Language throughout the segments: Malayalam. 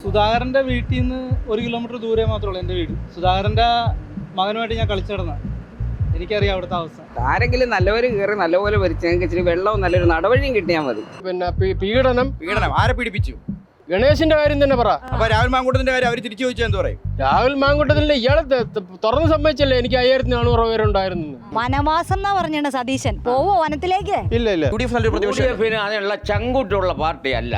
സുധാകരന്റെ വീട്ടിൽ നിന്ന് 1 കിലോമീറ്റർ ദൂരെ മാത്രമേ എൻ്റെ വീട്. സുധാകരന്റെ മകനുമായിട്ട് ഞാൻ കളിച്ചു നടന്ന, എനിക്കറിയാം അവിടുത്തെ അവസ്ഥ. ആരെങ്കിലും നല്ലവര് കയറി നല്ലപോലെ ഭരിച്ചെങ്കിൽ ഇച്ചിരി വെള്ളവും നല്ലൊരു നടവഴിയും കിട്ടിയാൽ മതി. പിന്നെ പീഡനം ആരെ പീഡിപ്പിച്ചു? ഗണേശിന്റെ കാര്യം തന്നെ പറ. അപ്പൊ രാഹുൽ മാങ്കൂട്ടത്തിന്റെ കാര്യം അവർ തിരിച്ചു ചോദിച്ചാൽ എന്ത് പറയും? രാഹുൽ മാങ്കൂട്ടത്തിന്റെ ഇയാളെ തുറന്ന് സമ്മതിച്ചല്ലേ എനിക്ക് 5400 പേരുണ്ടായിരുന്നു. വനവാസം എന്നാ പറഞ്ഞ സതീശൻ പോവോ വനത്തിലേക്ക്? ഇല്ല UDF നല്ലൊരു പ്രതിപക്ഷം. അതിനുള്ള ചങ്കൂറ്റുള്ള പാർട്ടിയല്ല.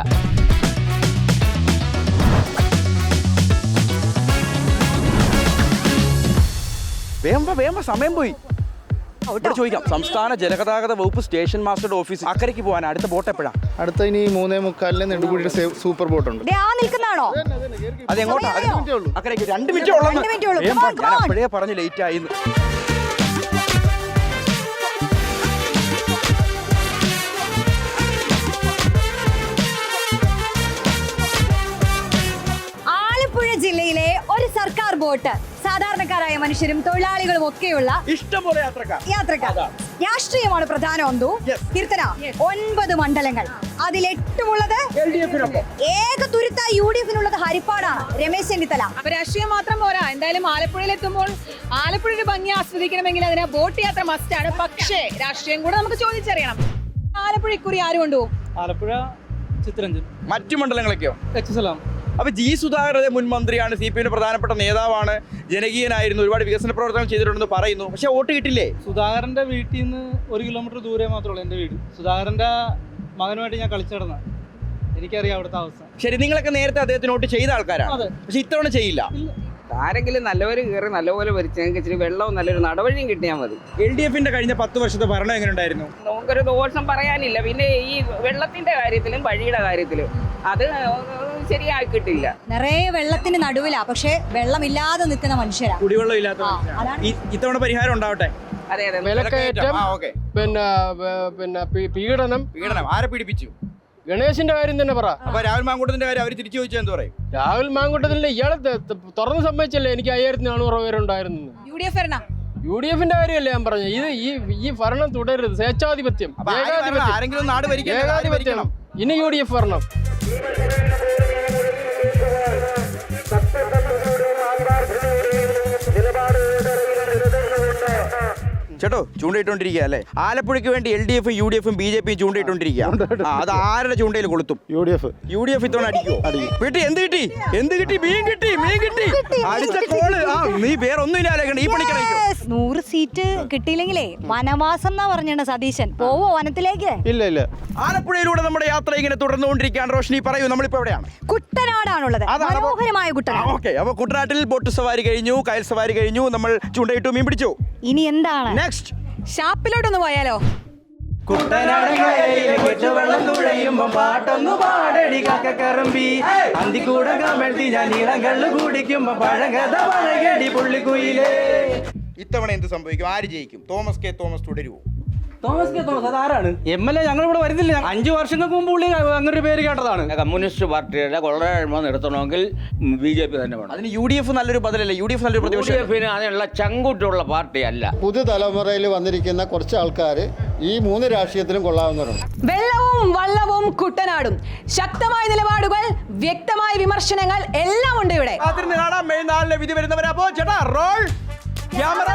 വേമ്പ സമയം പോയി. അവിടെ ചോദിക്കാം. സംസ്ഥാന ജലഗതാഗത വകുപ്പ് സ്റ്റേഷൻ മാസ്റ്ററുടെ ഓഫീസ് അക്കരയ്ക്ക് പോകാൻ അടുത്ത ബോട്ട് എപ്പോഴാണ്? അടുത്ത ഇനി 3:45 നെടുമുടിയുടെ സൂപ്പർ ബോട്ട് ഉണ്ട്. നിൽക്കുന്നാണോ? അത് എങ്ങോട്ടാ? അക്കരയ്ക്ക് 2 മിനിറ്റേ ഉള്ളൂ. ഞാൻ അപ്പോഴേ പറഞ്ഞു ലേറ്റ് ആയി. ആലപ്പുഴ ജില്ലയിലെ ഒരു സർക്കാർ ബോട്ട് സാധാരണക്കാരായ മനുഷ്യരും തൊഴിലാളികളും ഒക്കെയുള്ള ഇഷ്ടംപോലെ യാത്രക്കാർ. രാഷ്ട്രീയമാണ് പ്രധാന ഒന്നു. കീർത്തന 9 മണ്ഡലങ്ങൾ, അതിൽ 8 ഏക തുരുത്ത UDF-നുള്ളത് ഹരിപ്പാടാണ്. രമേശ് ചെന്നിത്തല. അപ്പൊ രാഷ്ട്രീയം മാത്രം പോരാ, എന്തായാലും ആലപ്പുഴയിൽ എത്തുമ്പോൾ ആലപ്പുഴയുടെ ഭംഗി ആസ്വദിക്കണമെങ്കിൽ അതിന് ബോട്ട് യാത്ര മസ്റ്റാണ്. പക്ഷേ രാഷ്ട്രീയം കൂടെ നമുക്ക് ചോദിച്ചറിയണം. ആലപ്പുഴ ഇക്കുറി ആര് കൊണ്ടുപോകും? ആലപ്പുഴ ചിത്രരഞ്ജൻ. മറ്റു മണ്ഡലങ്ങളൊക്കെയോ? സലാം. അപ്പൊ ജി സുധാകരന്റെ മുൻ മന്ത്രിയാണ്, CPM പ്രധാനപ്പെട്ട നേതാവാണ്, ജനകീയനായിരുന്നു, ഒരുപാട് വികസന പ്രവർത്തനങ്ങൾ ചെയ്തിട്ടുണ്ടെന്ന് പറയുന്നു. പക്ഷെ വോട്ട് കിട്ടില്ലേ? സുധാകരന്റെ വീട്ടിൽ നിന്ന് 1 കിലോമീറ്റർ ദൂരെ മാത്രമേ എൻ്റെ വീട്. സുധാകരന്റെ മകനുമായിട്ട് ഞാൻ കളിച്ചു നടന്ന, എനിക്കറിയാം അവിടുത്തെ അവസ്ഥ. ശരി, നിങ്ങളൊക്കെ നേരത്തെ അദ്ദേഹത്തിന് വോട്ട് ചെയ്ത ആൾക്കാരാണ്, പക്ഷെ ഇത്തവണ ചെയ്യില്ല. ആരെങ്കിലും നല്ലവര് കയറി നല്ലപോലെ ഭരിച്ചെങ്കിൽ ഇച്ചിരി വെള്ളവും നല്ലൊരു നടവഴിയും കിട്ടിയാൽ മതി. LDF-ന്റെ കഴിഞ്ഞ 10 വർഷത്തെ ഭരണം എങ്ങനെ ഉണ്ടായിരുന്നു? നമുക്കൊരു ദോഷം പറയാനില്ല. പിന്നെ ഈ വെള്ളത്തിന്റെ കാര്യത്തിലും വഴിയുടെ കാര്യത്തിലും അത് ശരിയാക്കിയിട്ടില്ല. നിറയെ വെള്ളത്തിന് നടുവിലാ, പക്ഷെ വെള്ളമില്ലാതെ നിൽക്കുന്ന മനുഷ്യരാ. കുടിവെള്ളം ഇല്ലാത്ത ഇത്തവണ പരിഹാരം ഉണ്ടാവട്ടെ. അതെ അതെ. വിലക്കയറ്റം, പിന്നെ പീഡനം. ആരെ പീഡിപ്പിച്ചു? ഗണേശിന്റെ കാര്യം തന്നെ പറ. അപ്പൊ രാഹുൽ മാങ്കൂട്ടത്തിന്റെ കാര്യം അവർ തിരിച്ചു ചോദിച്ചാൽ എന്ത് പറയും? രാഹുൽ മാങ്കൂട്ടത്തിന്റെ ഇയാളെ തുറന്ന് സമ്മതിച്ചല്ലേ എനിക്ക് 5400 പേരുണ്ടായിരുന്നു. UDF-ന്റെ കാര്യമല്ലേ ഞാൻ പറഞ്ഞു. ഈ ഭരണം തുടരരുത്. സ്വേച്ഛാധിപത്യം, ആരെങ്കിലും നാട് ഭരിക്കണം. ഇനി UDF ഭരണം. ചേട്ടോ ചൂണ്ടയിട്ടുകൊണ്ടിരിക്കുക അല്ലേ? ആലപ്പുഴയ്ക്ക് വേണ്ടി LDF-ഉം UDF-ഉം BJP-യും ചൂണ്ടയിട്ടുകൊണ്ടിരിക്കുക. അത് ആരുടെ ചൂണ്ടയിൽ കൊളുത്തും? UDF ഇത്തവണ അടിക്കോ? വീട്ടിൽ എന്ത് കിട്ടി? മീൻ കിട്ടി. അടിച്ച കോള്. നീ വേറെ ഒന്നും ഇല്ല, ഈ പണിക്കണോ? 100 സീറ്റ് കിട്ടിയില്ലെങ്കിലേ വനവാസം എന്നാ പറഞ്ഞ സതീശൻ പോവോ വനത്തിലേക്ക്? ഇല്ല. ആലപ്പുഴയിലൂടെ നമ്മുടെ യാത്ര ഇങ്ങനെ തുടർന്നുകൊണ്ടിരിക്കുകയാണ്. റോഷ്നി പറയൂ, നമ്മളിപ്പോ എവിടെയാണ്? കുട്ടനാടാണുള്ളത്. മനോഹരമായ കുട്ടനാട്. ഓക്കെ, അപ്പൊ കുട്ടനാട്ടിൽ ബോട്ട് സവാരി കഴിഞ്ഞു, കയൽ സവാരി കഴിഞ്ഞു, നമ്മൾ ചൂണ്ടയിട്ടു, മീൻ പിടിച്ചു. ഇനി എന്താണ്? നെക്സ്റ്റ് ഷാപ്പിലോട്ടൊന്ന് പോയാലോ? ഇത്തവണ എന്ത് സംഭവിക്കും? ആര് ജയിക്കും? തോമസ് കെ തോമസ് തുടരുമോ? തോമസ് അതാരാണ്? MLA ഞങ്ങളിവിടെ വരുന്നില്ല. 5 വർഷങ്ങൾക്ക് മുമ്പ് പുള്ളി അങ്ങനെ ഒരു പേര് കേട്ടതാണ്. കമ്മ്യൂണിസ്റ്റ് പാർട്ടിയുടെ കൊള്ളരായ്മ നിർത്തണമെങ്കിൽ BJP തന്നെ വേണം. അതിന് UDF നല്ലൊരു ബദലല്ലേ? UDF നല്ലൊരു പ്രതിപക്ഷം. UDF-ന് അതിനുള്ള ചങ്കൂറ്റുള്ള പാർട്ടിയല്ല. പുതുതലമുറയിൽ വന്നിരിക്കുന്ന കുറച്ച് ആൾക്കാർ ഈ 3 രാഷ്ട്രീയത്തിലും കൊള്ളാവുന്നവരുണ്ട്. വെള്ളവും വള്ളവും കുട്ടനാടും, ശക്തമായ നിലപാടുകൾ, വ്യക്തമായ വിമർശനങ്ങൾ എല്ലാം ഉണ്ട് ഇവിടെ. കാണാം. മെയ് 4 വിധി വരുന്നവരാ. ചേട്ടാ റോൾ ക്യാമറ.